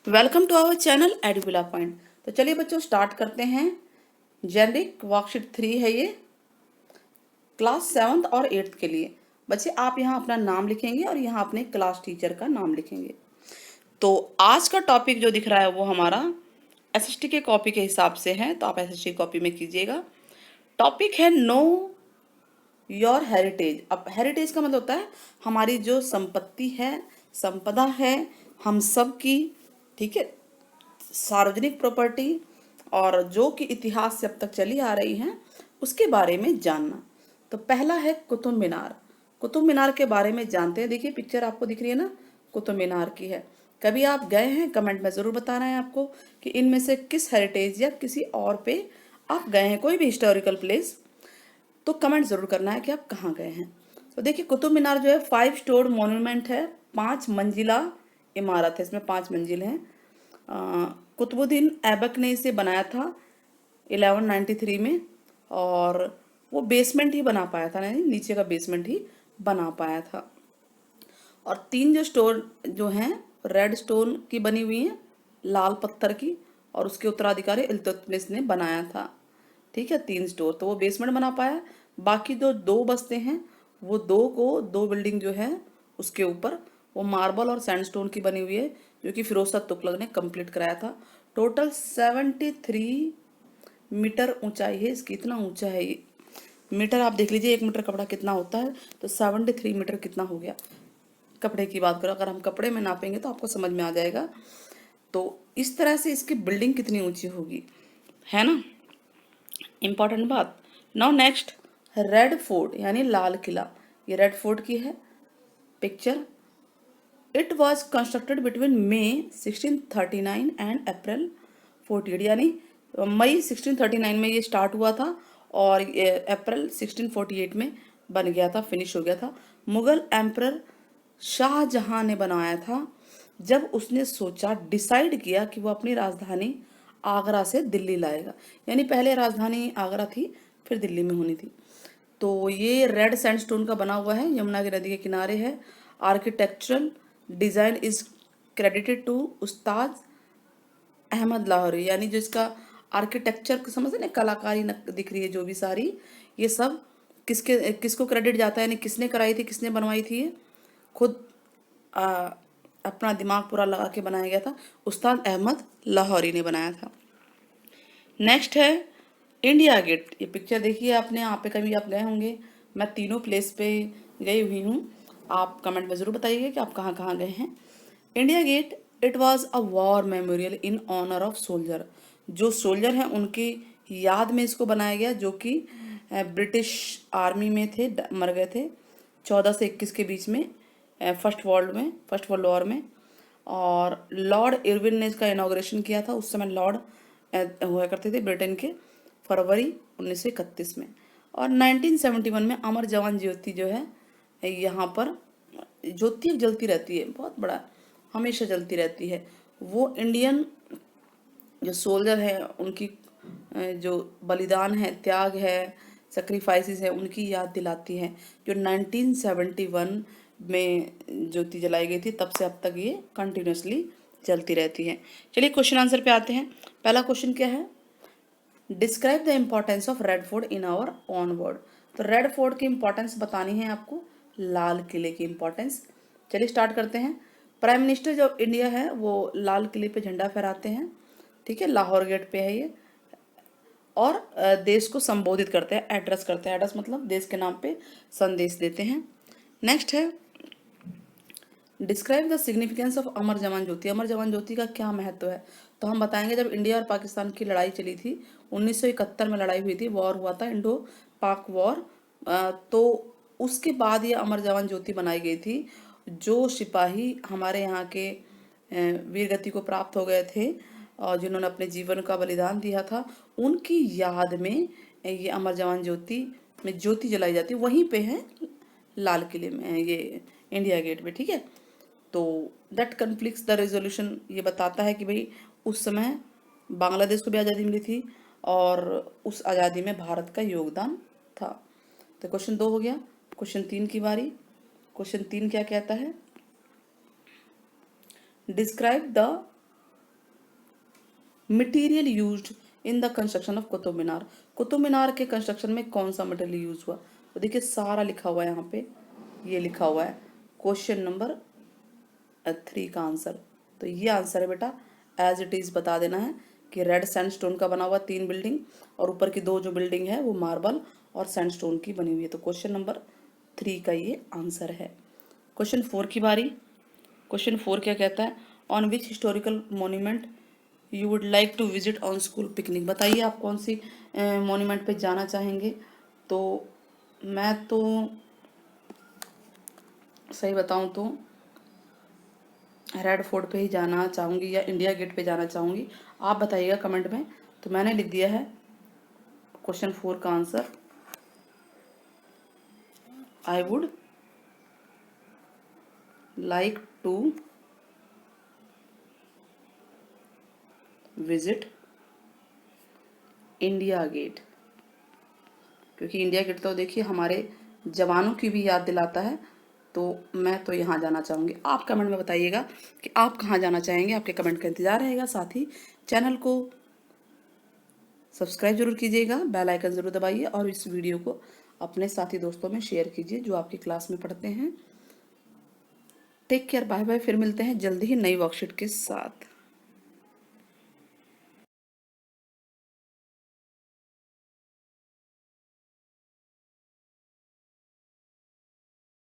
Welcome to our channel Edubilla point. तो चलिए बच्चों स्टार्ट करते हैं। जेनरिक वर्कशीट 3 है ये, क्लास 7th और 8th के लिए। बच्चे आप यहाँ अपना नाम लिखेंगे और यहाँ अपने क्लास टीचर का नाम लिखेंगे। तो आज का टॉपिक जो दिख रहा है वो हमारा एसएसटी के कॉपी के हिसाब से है, तो आप एसएसटी कॉपी में कीजिएगा। टॉपिक है नो योर हेरिटेज। अब हेरिटेज का मतलब होता है हमारी जो संपत्ति है, संपदा है हम सब की, ठीक है, सार्वजनिक प्रॉपर्टी और जो कि इतिहास से अब तक चली आ रही हैं उसके बारे में जानना। तो पहला है कुतुब मीनार। कुतुब मीनार के बारे में जानते हैं। देखिए पिक्चर आपको दिख रही है ना, कुतुब मीनार की है। कभी आप गए हैं? कमेंट में ज़रूर बताना है आपको कि इनमें से किस हेरिटेज या किसी और पे आप गए हैं, कोई भी हिस्टोरिकल प्लेस। तो कमेंट ज़रूर करना है कि आप कहाँ गए हैं। तो देखिए कुतुब मीनार जो है 5 स्टोर मॉन्यूमेंट है, 5 मंजिला इमारत है, इसमें 5 मंजिल हैं। कुतुबुद्दीन ऐबक ने इसे बनाया था 1193 में, और वो बेसमेंट ही बना पाया था, नहीं नीचे का बेसमेंट ही बना पाया था। और 3 जो स्टोर जो हैं रेड स्टोन की बनी हुई हैं, लाल पत्थर की, और उसके उत्तराधिकारी इल्तुतमिश ने बनाया था। ठीक है, 3 स्टोर तो वो बेसमेंट बना पाया। बाकी जो 2 बस्ते हैं वो 2 बिल्डिंग जो है उसके ऊपर वो मार्बल और सैंडस्टोन की बनी हुई है, जो कि फिरोज शाह तुगलक ने कंप्लीट कराया था। टोटल 73 मीटर ऊंचाई है इसकी। इतना ऊंचा है ये। मीटर आप देख लीजिए, 1 मीटर कपड़ा कितना होता है, तो 73 मीटर कितना हो गया। कपड़े की बात करो, अगर हम कपड़े में नापेंगे तो आपको समझ में आ जाएगा। तो इस तरह से इसकी बिल्डिंग कितनी ऊंची होगी, है ना, इंपॉर्टेंट बात। नाउ नेक्स्ट, रेड फोर्ट यानी लाल किला। ये रेड फोर्ट की है पिक्चर। It was constructed between May 1639 and April 48, यानी मई 1639 में ये स्टार्ट हुआ था और अप्रैल 1648 में बन गया था, फिनिश हो गया था। मुगल एम्परर शाहजहां ने बनाया था जब उसने सोचा, डिसाइड किया कि वो अपनी राजधानी आगरा से दिल्ली लाएगा। यानी पहले राजधानी आगरा थी, फिर दिल्ली में होनी थी। तो ये रेड सैंडस्टोन का बना हुआ है, यमुना की नदी के किनारे है। Architectural design is credited to Ustad Ahmad Lahori, यानी जो इसका आर्किटेक्चर को समझते ना, कलाकारी दिख रही है जो भी सारी, ये सब किसको क्रेडिट जाता है, यानी किसने कराई थी, किसने बनवाई थी? ये खुद आ, अपना दिमाग पूरा लगा के बनाया गया था। उस्ताद अहमद लाहौरी ने बनाया था। नेक्स्ट है इंडिया गेट। ये पिक्चर देखिए आपने, यहाँ पे कभी आप गए होंगे। मैं तीनों प्लेस पे गई हुई हूँ। आप कमेंट में ज़रूर बताइए कि आप कहाँ कहाँ गए हैं। India gate, it was a war memorial in honour of soldier. जो सोल्जर हैं उनकी याद में इसको बनाया गया, जो कि ब्रिटिश आर्मी में थे, मर गए थे 14 से 21 के बीच में, फर्स्ट वर्ल्ड वॉर में। और लॉर्ड इरविन ने इसका इनाग्रेशन किया था। उस समय लॉर्ड हुआ करते थे ब्रिटेन के, फरवरी 1931 में। और 1971 में अमर जवान ज्योति जो है, यहाँ पर ज्योति एक जलती रहती है, बहुत बड़ा, हमेशा जलती रहती है। वो इंडियन जो सोल्जर है उनकी जो बलिदान है, त्याग है, सेक्रीफाइसेस है, उनकी याद दिलाती है। जो 1971 में ज्योति जलाई गई थी, तब से अब तक ये कंटिन्यूसली चलती रहती है। चलिए क्वेश्चन आंसर पे आते हैं। पहला क्वेश्चन क्या है? Describe the importance of red fort in our own word. तो रेड फोर्ट की इंपॉर्टेंस बतानी है आपको, लाल किले की इंपॉर्टेंस। चलिए स्टार्ट करते हैं। प्राइम मिनिस्टर जो इंडिया है वो लाल किले पे झंडा फहराते हैं, ठीक है, लाहौर गेट पे है ये। और देश को संबोधित करते हैं, एड्रेस करते हैं। एड्रेस मतलब देश के नाम पे संदेश देते हैं। नेक्स्ट है, डिस्क्राइब द सिग्निफिकेंस ऑफ अमर जवान ज्योति। अमर जवान ज्योति का क्या महत्व है? तो हम बताएंगे, जब इंडिया और पाकिस्तान की लड़ाई चली थी 1971 में, लड़ाई हुई थी, वॉर हुआ था, इंडो पाक वॉर। तो उसके बाद ये अमर जवान ज्योति बनाई गई थी। जो सिपाही हमारे यहाँ के वीर गति को प्राप्त हो गए थे और जिन्होंने अपने जीवन का बलिदान दिया था, उनकी याद में ये अमर जवान ज्योति में ज्योति जलाई जाती है। वहीं पे है लाल किले में, ये इंडिया गेट पे, ठीक है। तो दैट कन्फ्लिक्ट्स द रेजोल्यूशन, ये बताता है कि भाई उस समय बांग्लादेश को भी आज़ादी मिली थी और उस आज़ादी में भारत का योगदान था। तो क्वेश्चन 2 हो गया। क्वेश्चन 3 की बारी। क्वेश्चन 3 क्या कहता है? Describe the material used in the construction of Qutub Minar. Qutub Minar के कंस्ट्रक्शन में कौन सा मटेरियल यूज हुआ? तो देखिए सारा लिखा हुआ है यहाँ पे, ये लिखा हुआ है क्वेश्चन नंबर 3 का आंसर। तो ये आंसर है बेटा, एज इट इज बता देना है कि रेड सैंडस्टोन का बना हुआ 3 बिल्डिंग और ऊपर की 2 जो बिल्डिंग है वो मार्बल और सैंडस्टोन की बनी हुई है। तो क्वेश्चन नंबर 3 का ये आंसर है। क्वेश्चन 4 की बारी। क्वेश्चन 4 क्या कहता है? On which historical monument you would like to visit on school picnic. बताइए आप कौन सी मोन्यूमेंट पे जाना चाहेंगे? तो मैं तो सही बताऊं तो रेड फोर्ट पे ही जाना चाहूँगी या इंडिया गेट पे जाना चाहूँगी। आप बताइएगा कमेंट में। तो मैंने लिख दिया है क्वेश्चन 4 का answer, I would like to visit India gate, क्योंकि इंडिया गेट तो देखिए हमारे जवानों की भी याद दिलाता है। तो मैं तो यहाँ जाना चाहूँगी। आप कमेंट में बताइएगा कि आप कहाँ जाना चाहेंगे। आपके कमेंट का इंतज़ार रहेगा। साथ ही चैनल को सब्सक्राइब जरूर कीजिएगा, बेल आइकन ज़रूर दबाइए और इस वीडियो को अपने साथी दोस्तों में शेयर कीजिए जो आपकी क्लास में पढ़ते हैं। Take care, bye bye. फिर मिलते हैं जल्दी ही नई वर्कशीट के साथ।